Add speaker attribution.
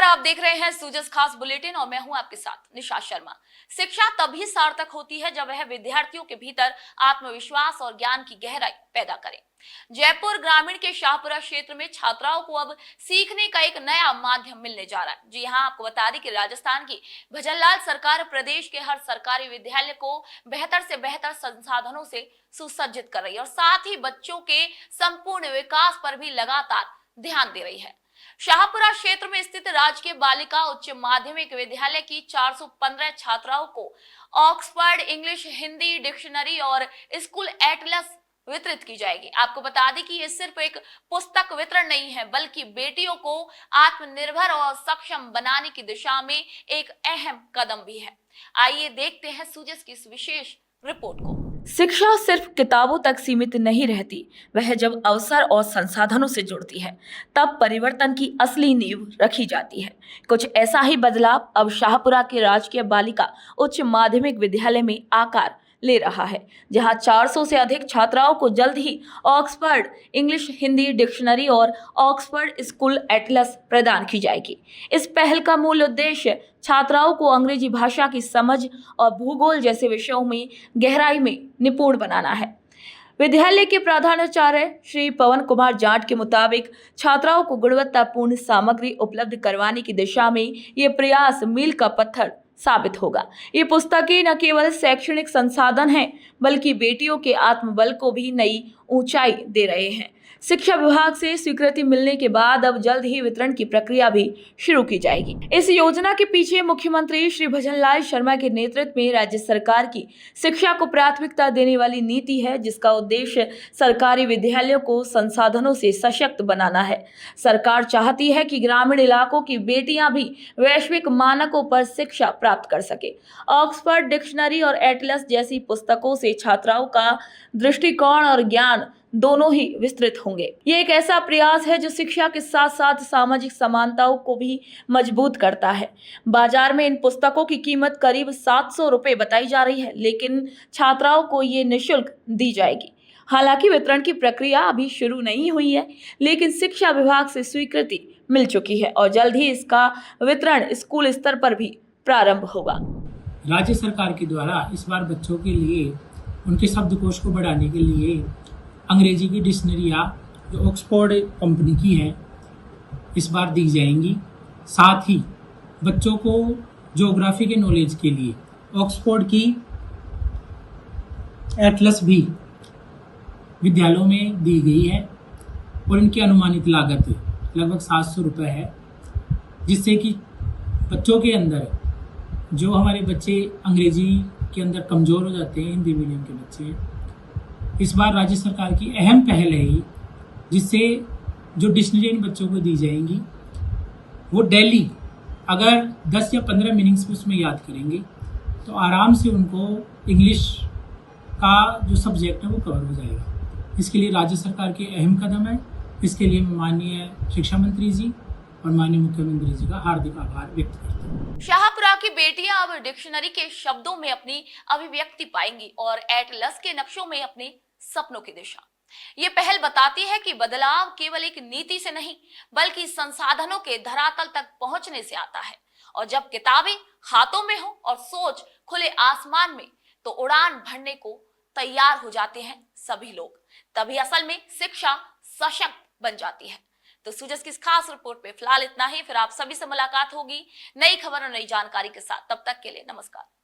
Speaker 1: नमस्कार, आप देख रहे हैं सूजस खास बुलेटिन और मैं हूं आपके साथ निशा शर्मा। शिक्षा तभी सार्थक होती है जब वह विद्यार्थियों के भीतर आत्मविश्वास और ज्ञान की गहराई पैदा करे। जयपुर ग्रामीण के शाहपुरा क्षेत्र में छात्राओं को अब सीखने का एक नया माध्यम मिलने जा रहा है। जी हां, आपको बता दें कि राजस्थान की भजनलाल सरकार प्रदेश के हर सरकारी विद्यालय को बेहतर से बेहतर संसाधनों से सुसज्जित कर रही है और साथ ही बच्चों के संपूर्ण विकास पर भी लगातार ध्यान दे रही है। शाहपुरा क्षेत्र में स्थित राजकीय बालिका उच्च माध्यमिक विद्यालय की 415 छात्राओं को ऑक्सफोर्ड इंग्लिश हिंदी डिक्शनरी और स्कूल एटलस वितरित की जाएगी। आपको बता दें कि ये सिर्फ एक पुस्तक वितरण नहीं है, बल्कि बेटियों को आत्मनिर्भर और सक्षम बनाने की दिशा में एक अहम कदम भी है। आइए देखते हैं सूजस की इस विशेष रिपोर्ट को।
Speaker 2: शिक्षा सिर्फ किताबों तक सीमित नहीं रहती, वह जब अवसर और संसाधनों से जुड़ती है तब परिवर्तन की असली नींव रखी जाती है। कुछ ऐसा ही बदलाव अब शाहपुरा के राजकीय बालिका उच्च माध्यमिक विद्यालय में आकार ले रहा है, जहां 400 से अधिक छात्राओं को जल्द ही ऑक्सफोर्ड इंग्लिश हिंदी डिक्शनरी और ऑक्सफोर्ड स्कूल एटलस प्रदान की जाएगी। इस पहल का मूल उद्देश्य छात्राओं को अंग्रेजी भाषा की समझ और भूगोल जैसे विषयों में गहराई में निपुण बनाना है। विद्यालय के प्रधानाचार्य श्री पवन कुमार जाट के मुताबिक छात्राओं को गुणवत्तापूर्ण सामग्री उपलब्ध करवाने की दिशा में ये प्रयास मील का पत्थर साबित होगा। ये पुस्तकें न केवल शैक्षणिक संसाधन हैं, बल्कि बेटियों के आत्मबल को भी नई ऊंचाई दे रहे हैं। शिक्षा विभाग से स्वीकृति मिलने के बाद अब जल्द ही वितरण की प्रक्रिया भी शुरू की जाएगी। इस योजना के पीछे मुख्यमंत्री श्री भजनलाल शर्मा के नेतृत्व में राज्य सरकार की शिक्षा को प्राथमिकता देने वाली नीति है, जिसका उद्देश्य सरकारी विद्यालयों को संसाधनों से सशक्त बनाना है। सरकार चाहती है कि ग्रामीण इलाकों की बेटियां भी वैश्विक मानकों पर शिक्षा प्राप्त कर सके। ऑक्सफोर्ड डिक्शनरी और एटलस जैसी पुस्तकों से छात्राओं का दृष्टिकोण और ज्ञान दोनों ही विस्तृत होंगे। ये एक ऐसा प्रयास है जो शिक्षा के साथ साथ सामाजिक समानताओं को भी मजबूत करता है। बाजार में इन पुस्तकों की कीमत करीब 700 रुपए बताई जा रही है, लेकिन छात्राओं को ये निःशुल्क दी जाएगी। हालांकि वितरण की प्रक्रिया अभी शुरू नहीं हुई है, लेकिन शिक्षा विभाग से स्वीकृति मिल चुकी है और जल्द ही इसका वितरण स्कूल स्तर पर भी प्रारंभ होगा।
Speaker 3: राज्य सरकार के द्वारा इस बार बच्चों के लिए उनके शब्दकोश को बढ़ाने के लिए अंग्रेजी की डिक्शनरियाँ जो ऑक्सफोर्ड कंपनी की है इस बार दी जाएंगी। साथ ही बच्चों को ज्योग्राफी के नॉलेज के लिए ऑक्सफोर्ड की एटलस भी विद्यालयों में दी गई है और इनकी अनुमानित लागत लगभग 700 रुपये है, जिससे कि बच्चों के अंदर जो हमारे बच्चे अंग्रेजी के अंदर कमज़ोर हो जाते हैं, हिंदी मीडियम के बच्चे, इस बार राज्य सरकार की अहम पहल है जिससे जो डिक्शनरी इन बच्चों को दी जाएंगी वो डेली अगर 10 या 15 मीनिंग्स उसमें याद करेंगे तो आराम से उनको इंग्लिश का जो सब्जेक्ट है वो कवर हो जाएगा। इसके लिए राज्य सरकार की अहम कदम है। इसके लिए मैं माननीय शिक्षा मंत्री जी और माननीय मुख्यमंत्री जी का हार्दिक आभार व्यक्त करता हूँ।
Speaker 1: शाहपुरा की बेटियां अब डिक्शनरी के शब्दों में अपनी अभिव्यक्ति पाएंगी और एटलस के नक्शों में अपने सपनों की दिशा। ये पहल बताती है कि बदलाव केवल एक नीति से नहीं, बल्कि संसाधनों के धरातल तक पहुंचने से आता है। और जब किताबें हाथों में हो और सोच खुले आसमान में, तो उड़ान भरने को तैयार हो जाते हैं सभी लोग। तभी असल में शिक्षा सशक्त बन जाती है। तो सूजस की इस खास रिपोर्ट पे फिलहाल इतना ही। फिर आप सभी से मुलाकात होगी नई खबर और नई जानकारी के साथ। तब तक के लिए नमस्कार।